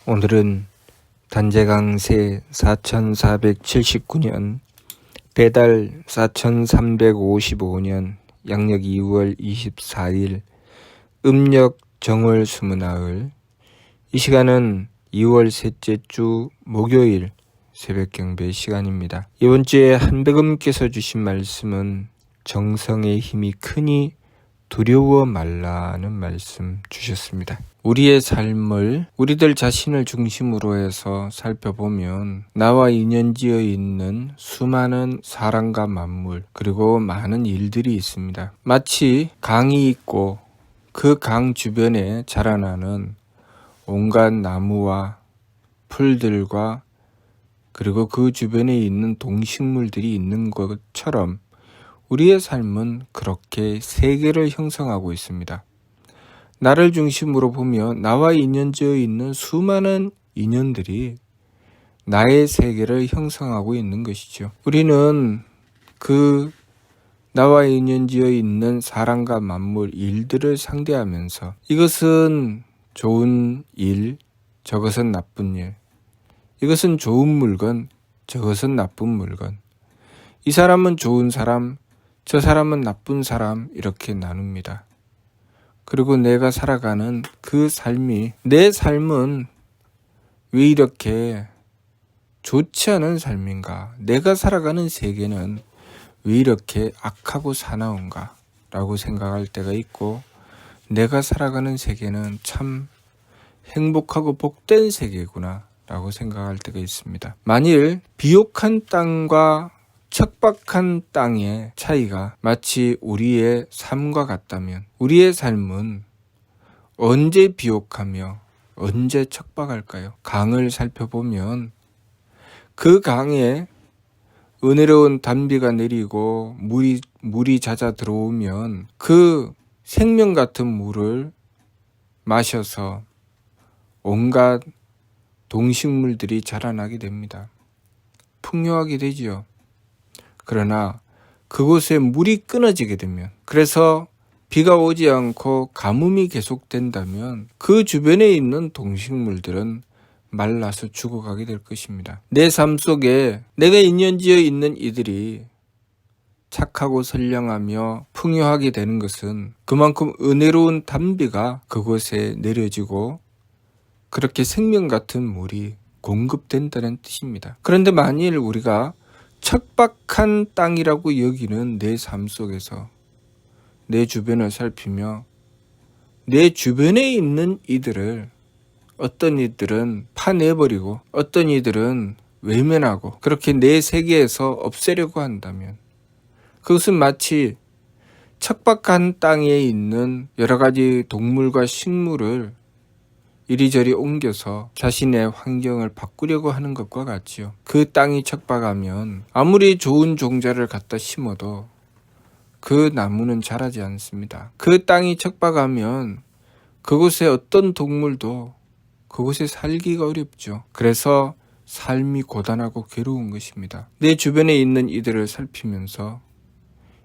오늘은 단재강세 4479년 배달 4355년 양력 2월 24일 음력 정월 20나흘. 이 시간은 2월 셋째 주 목요일 새벽 경배 시간입니다. 이번 주에 한백음께서 주신 말씀은 정성의 힘이 크니 두려워 말라는 말씀 주셨습니다. 우리의 삶을 우리들 자신을 중심으로 해서 살펴보면 나와 인연지어 있는 수많은 사람과 만물 그리고 많은 일들이 있습니다. 마치 강이 있고 그 강 주변에 자라나는 온갖 나무와 풀들과 그리고 그 주변에 있는 동식물들이 있는 것처럼 우리의 삶은 그렇게 세계를 형성하고 있습니다. 나를 중심으로 보면 나와 인연지어 있는 수많은 인연들이 나의 세계를 형성하고 있는 것이죠. 우리는 그 나와 인연지어 있는 사람과 만물, 일들을 상대하면서 이것은 좋은 일, 저것은 나쁜 일, 이것은 좋은 물건, 저것은 나쁜 물건, 이 사람은 좋은 사람, 저 사람은 나쁜 사람, 이렇게 나눕니다. 그리고 내가 살아가는 그 삶이, 내 삶은 왜 이렇게 좋지 않은 삶인가? 내가 살아가는 세계는 왜 이렇게 악하고 사나운가? 라고 생각할 때가 있고, 내가 살아가는 세계는 참 행복하고 복된 세계구나 라고 생각할 때가 있습니다. 만일 비옥한 땅과 척박한 땅의 차이가 마치 우리의 삶과 같다면 우리의 삶은 언제 비옥하며 언제 척박할까요? 강을 살펴보면 그 강에 은혜로운 단비가 내리고 물이 잦아 들어오면 그 생명 같은 물을 마셔서 온갖 동식물들이 자라나게 됩니다. 풍요하게 되지요. 그러나 그곳에 물이 끊어지게 되면, 그래서 비가 오지 않고 가뭄이 계속된다면 그 주변에 있는 동식물들은 말라서 죽어가게 될 것입니다. 내 삶 속에 내가 인연지어 있는 이들이 착하고 선량하며 풍요하게 되는 것은 그만큼 은혜로운 단비가 그곳에 내려지고 그렇게 생명 같은 물이 공급된다는 뜻입니다. 그런데 만일 우리가 척박한 땅이라고 여기는 내 삶 속에서 내 주변을 살피며 내 주변에 있는 이들을, 어떤 이들은 파내버리고 어떤 이들은 외면하고 그렇게 내 세계에서 없애려고 한다면 그것은 마치 척박한 땅에 있는 여러 가지 동물과 식물을 이리저리 옮겨서 자신의 환경을 바꾸려고 하는 것과 같지요. 그 땅이 척박하면 아무리 좋은 종자를 갖다 심어도 그 나무는 자라지 않습니다. 그 땅이 척박하면 그곳에 어떤 동물도 그곳에 살기가 어렵죠. 그래서 삶이 고단하고 괴로운 것입니다. 내 주변에 있는 이들을 살피면서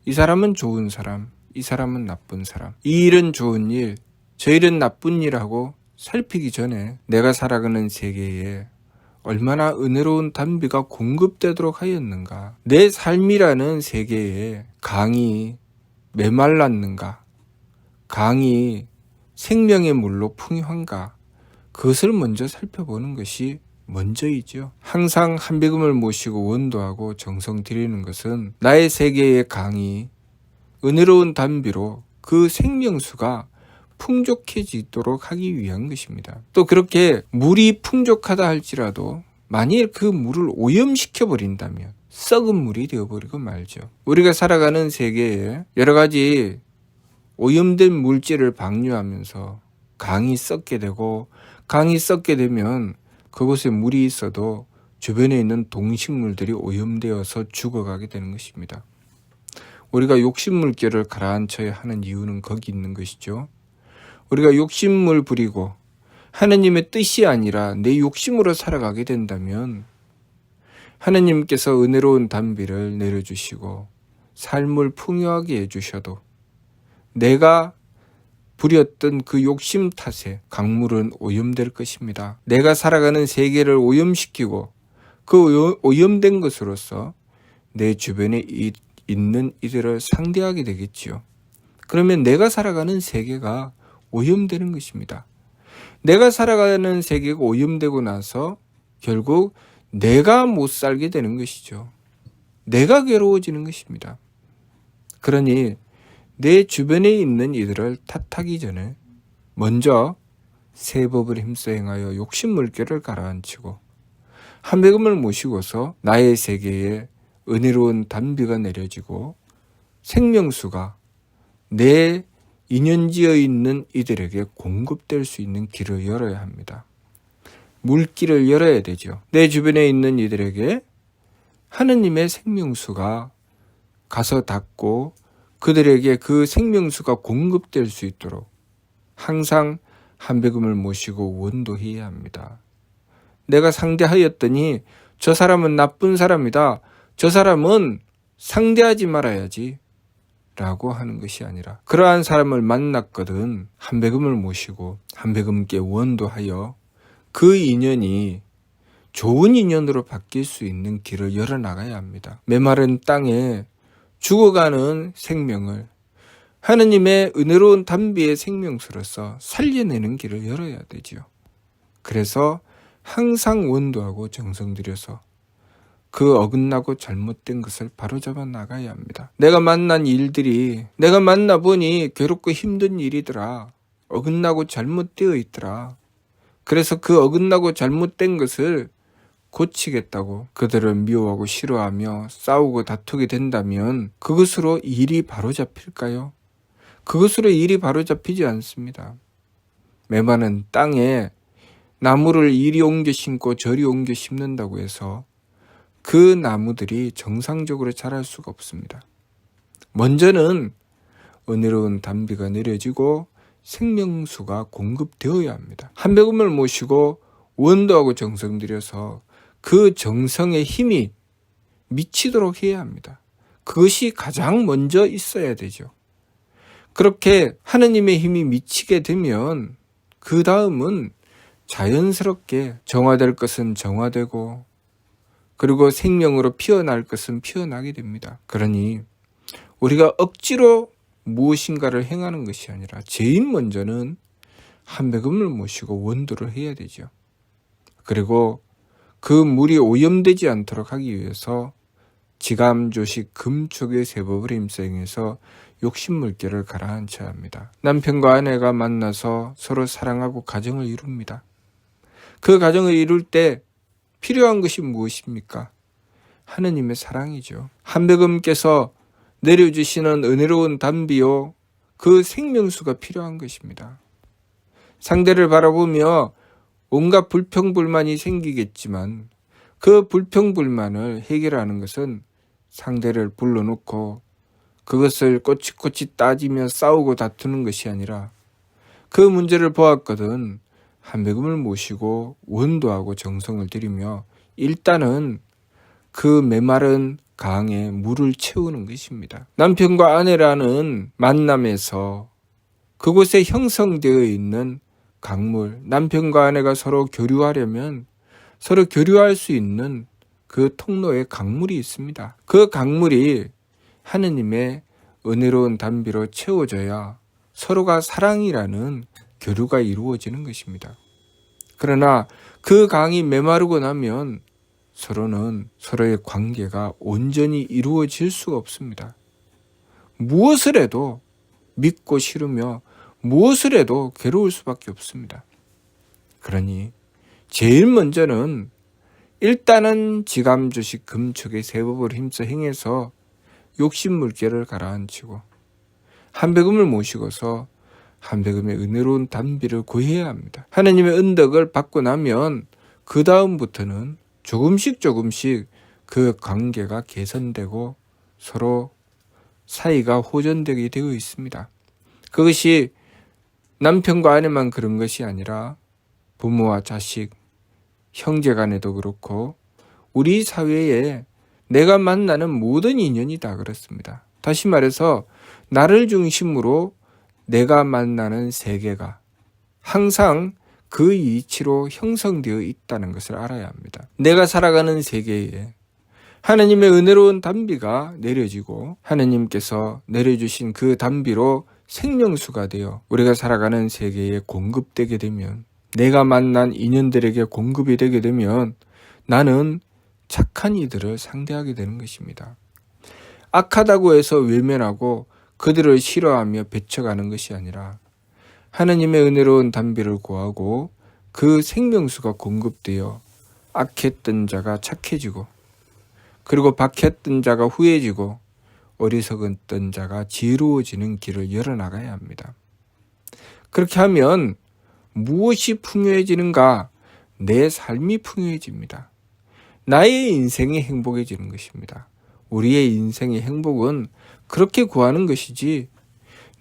이 사람은 좋은 사람, 이 사람은 나쁜 사람, 이 일은 좋은 일, 저 일은 나쁜 일하고 살피기 전에 내가 살아가는 세계에 얼마나 은혜로운 단비가 공급되도록 하였는가, 내 삶이라는 세계에 강이 메말랐는가, 강이 생명의 물로 풍요한가, 그것을 먼저 살펴보는 것이 먼저이죠. 항상 한백음을 모시고 원도하고 정성 드리는 것은 나의 세계의 강이 은혜로운 단비로 그 생명수가 풍족해지도록 하기 위한 것입니다. 또 그렇게 물이 풍족하다 할지라도 만일 그 물을 오염시켜 버린다면 썩은 물이 되어버리고 말죠. 우리가 살아가는 세계에 여러 가지 오염된 물질을 방류하면서 강이 썩게 되고, 강이 썩게 되면 그곳에 물이 있어도 주변에 있는 동식물들이 오염되어서 죽어가게 되는 것입니다. 우리가 욕심물결을 가라앉혀야 하는 이유는 거기 있는 것이죠. 우리가 욕심을 부리고 하느님의 뜻이 아니라 내 욕심으로 살아가게 된다면 하느님께서 은혜로운 단비를 내려주시고 삶을 풍요하게 해주셔도 내가 부렸던 그 욕심 탓에 강물은 오염될 것입니다. 내가 살아가는 세계를 오염시키고 그 오염된 것으로서 내 주변에 있는 이들을 상대하게 되겠지요. 그러면 내가 살아가는 세계가 오염되는 것입니다. 내가 살아가는 세계가 오염되고 나서 결국 내가 못 살게 되는 것이죠. 내가 괴로워지는 것입니다. 그러니 내 주변에 있는 이들을 탓하기 전에 먼저 새 법을 힘써 행하여 욕심 물결을 가라앉히고 한백음을 모시고서 나의 세계에 은혜로운 단비가 내려지고 생명수가 내 인연지어 있는 이들에게 공급될 수 있는 길을 열어야 합니다. 물길을 열어야 되죠. 내 주변에 있는 이들에게 하느님의 생명수가 가서 닿고 그들에게 그 생명수가 공급될 수 있도록 항상 한백음을 모시고 원도해야 합니다. 내가 상대하였더니 저 사람은 나쁜 사람이다. 저 사람은 상대하지 말아야지 라고 하는 것이 아니라 그러한 사람을 만났거든 한백음을 모시고 한백음께 원도하여 그 인연이 좋은 인연으로 바뀔 수 있는 길을 열어나가야 합니다. 메마른 땅에 죽어가는 생명을 하느님의 은혜로운 단비의 생명수로서 살려내는 길을 열어야 되지요. 그래서 항상 원도하고 정성 들여서 그 어긋나고 잘못된 것을 바로잡아 나가야 합니다. 내가 만난 일들이 내가 만나보니 괴롭고 힘든 일이더라. 어긋나고 잘못되어 있더라. 그래서 그 어긋나고 잘못된 것을 고치겠다고 그들을 미워하고 싫어하며 싸우고 다투게 된다면 그것으로 일이 바로잡힐까요? 그것으로 일이 바로잡히지 않습니다. 메마른 땅에 나무를 이리 옮겨 심고 저리 옮겨 심는다고 해서 그 나무들이 정상적으로 자랄 수가 없습니다. 먼저는 은혜로운 단비가 내려지고 생명수가 공급되어야 합니다. 한백음을 모시고 원도하고 정성 들여서 그 정성의 힘이 미치도록 해야 합니다. 그것이 가장 먼저 있어야 되죠. 그렇게 하느님의 힘이 미치게 되면 그 다음은 자연스럽게 정화될 것은 정화되고 그리고 생명으로 피어날 것은 피어나게 됩니다. 그러니 우리가 억지로 무엇인가를 행하는 것이 아니라 제일 먼저는 한백음을 모시고 원도를 해야 되죠. 그리고 그 물이 오염되지 않도록 하기 위해서 지감, 조식, 금촉의 세법을 힘써서 욕심 물결을 가라앉혀야 합니다. 남편과 아내가 만나서 서로 사랑하고 가정을 이룹니다. 그 가정을 이룰 때 필요한 것이 무엇입니까? 하느님의 사랑이죠. 한백음께서 내려주시는 은혜로운 단비요 그 생명수가 필요한 것입니다. 상대를 바라보며 온갖 불평불만이 생기겠지만 그 불평불만을 해결하는 것은 상대를 불러놓고 그것을 꼬치꼬치 따지며 싸우고 다투는 것이 아니라 그 문제를 보았거든 한백음을 모시고 원도하고 정성을 들이며 일단은 그 메마른 강에 물을 채우는 것입니다. 남편과 아내라는 만남에서 그곳에 형성되어 있는 강물, 남편과 아내가 서로 교류하려면 서로 교류할 수 있는 그 통로에 강물이 있습니다. 그 강물이 하느님의 은혜로운 단비로 채워져야 서로가 사랑이라는 교류가 이루어지는 것입니다. 그러나 그 강이 메마르고 나면 서로는 서로의 관계가 온전히 이루어질 수가 없습니다. 무엇을 해도 믿고 싫으며 무엇을 해도 괴로울 수밖에 없습니다. 그러니 제일 먼저는 일단은 지감주식 금축의 세법을 힘써 행해서 욕심 물결을 가라앉히고 한백음을 모시고서 한백음의 은혜로운 단비를 구해야 합니다. 하나님의 은덕을 받고 나면 그 다음부터는 조금씩 그 관계가 개선되고 서로 사이가 호전되게 되어 있습니다. 그것이 남편과 아내만 그런 것이 아니라 부모와 자식, 형제 간에도 그렇고 우리 사회에 내가 만나는 모든 인연이 다 그렇습니다. 다시 말해서 나를 중심으로 내가 만나는 세계가 항상 그 이치로 형성되어 있다는 것을 알아야 합니다. 내가 살아가는 세계에 하나님의 은혜로운 단비가 내려지고 하나님께서 내려주신 그 단비로 생명수가 되어 우리가 살아가는 세계에 공급되게 되면, 내가 만난 인연들에게 공급이 되게 되면 나는 착한 이들을 상대하게 되는 것입니다. 악하다고 해서 외면하고 그들을 싫어하며 배척하는 것이 아니라 하나님의 은혜로운 단비를 구하고 그 생명수가 공급되어 악했던 자가 착해지고, 그리고 박했던 자가 후해지고, 어리석었던 자가 지혜로워지는 길을 열어나가야 합니다. 그렇게 하면 무엇이 풍요해지는가? 내 삶이 풍요해집니다. 나의 인생이 행복해지는 것입니다. 우리의 인생의 행복은 그렇게 구하는 것이지,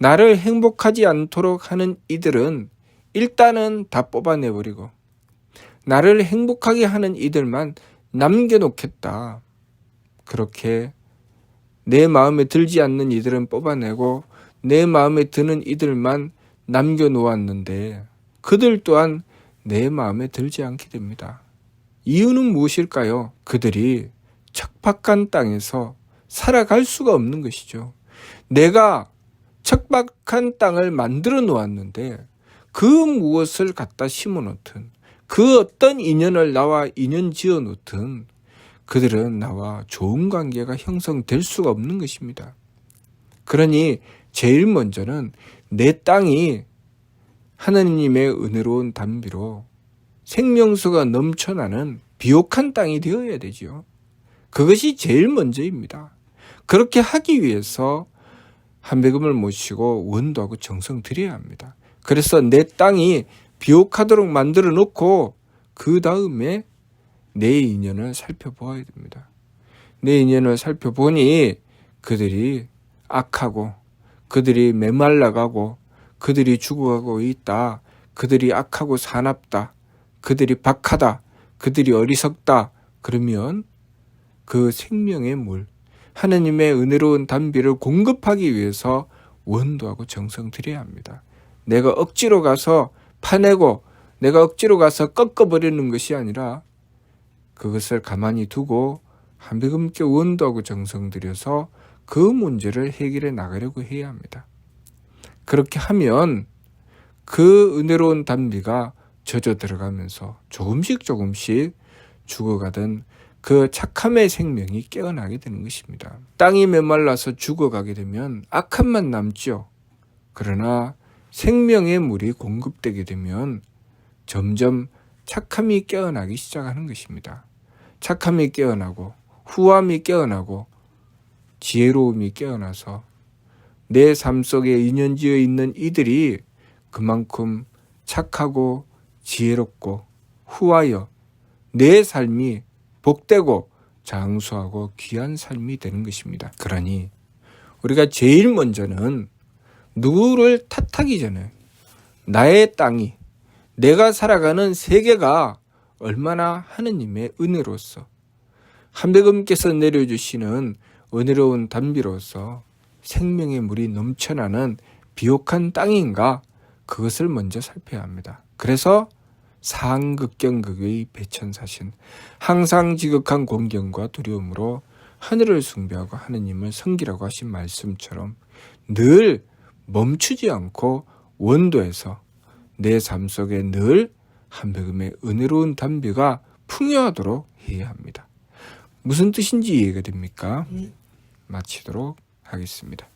나를 행복하지 않도록 하는 이들은 일단은 다 뽑아내버리고 나를 행복하게 하는 이들만 남겨놓겠다. 그렇게 내 마음에 들지 않는 이들은 뽑아내고 내 마음에 드는 이들만 남겨놓았는데 그들 또한 내 마음에 들지 않게 됩니다. 이유는 무엇일까요? 그들이 척박한 땅에서 살아갈 수가 없는 것이죠. 내가 척박한 땅을 만들어 놓았는데 그 무엇을 갖다 심어 놓든, 그 어떤 인연을 나와 인연 지어 놓든 그들은 나와 좋은 관계가 형성될 수가 없는 것입니다. 그러니 제일 먼저는 내 땅이 하나님의 은혜로운 단비로 생명수가 넘쳐나는 비옥한 땅이 되어야 되지요. 그것이 제일 먼저입니다. 그렇게 하기 위해서 한배금을 모시고 원도하고 정성 드려야 합니다. 그래서 내 땅이 비옥하도록 만들어 놓고 그 다음에 내 인연을 살펴보아야 됩니다. 내 인연을 살펴보니 그들이 악하고 그들이 메말라가고 그들이 죽어가고 있다. 그들이 악하고 사납다. 그들이 박하다. 그들이 어리석다. 그러면 그 생명의 물, 하나님의 은혜로운 단비를 공급하기 위해서 원도하고 정성 들여야 합니다. 내가 억지로 가서 파내고 내가 억지로 가서 꺾어버리는 것이 아니라 그것을 가만히 두고 한배금께 원도하고 정성 들여서 그 문제를 해결해 나가려고 해야 합니다. 그렇게 하면 그 은혜로운 단비가 젖어 들어가면서 조금씩 죽어가던 그 착함의 생명이 깨어나게 되는 것입니다. 땅이 메말라서 죽어가게 되면 악함만 남죠. 그러나 생명의 물이 공급되게 되면 점점 착함이 깨어나기 시작하는 것입니다. 착함이 깨어나고 후함이 깨어나고 지혜로움이 깨어나서 내 삶 속에 인연지어 있는 이들이 그만큼 착하고 지혜롭고 후하여 내 삶이 복되고 장수하고 귀한 삶이 되는 것입니다. 그러니 우리가 제일 먼저는 누구를 탓하기 전에 나의 땅이, 내가 살아가는 세계가 얼마나 하느님의 은혜로서 한배금께서 내려주시는 은혜로운 단비로서 생명의 물이 넘쳐나는 비옥한 땅인가, 그것을 먼저 살펴야 합니다. 그래서 상극경극의 배천사신, 항상 지극한 공경과 두려움으로 하늘을 숭배하고 하느님을 섬기라고 하신 말씀처럼 늘 멈추지 않고 원도에서 내 삶 속에 늘 한배금의 은혜로운 단비가 풍요하도록 해야 합니다. 무슨 뜻인지 이해가 됩니까? 마치도록 하겠습니다.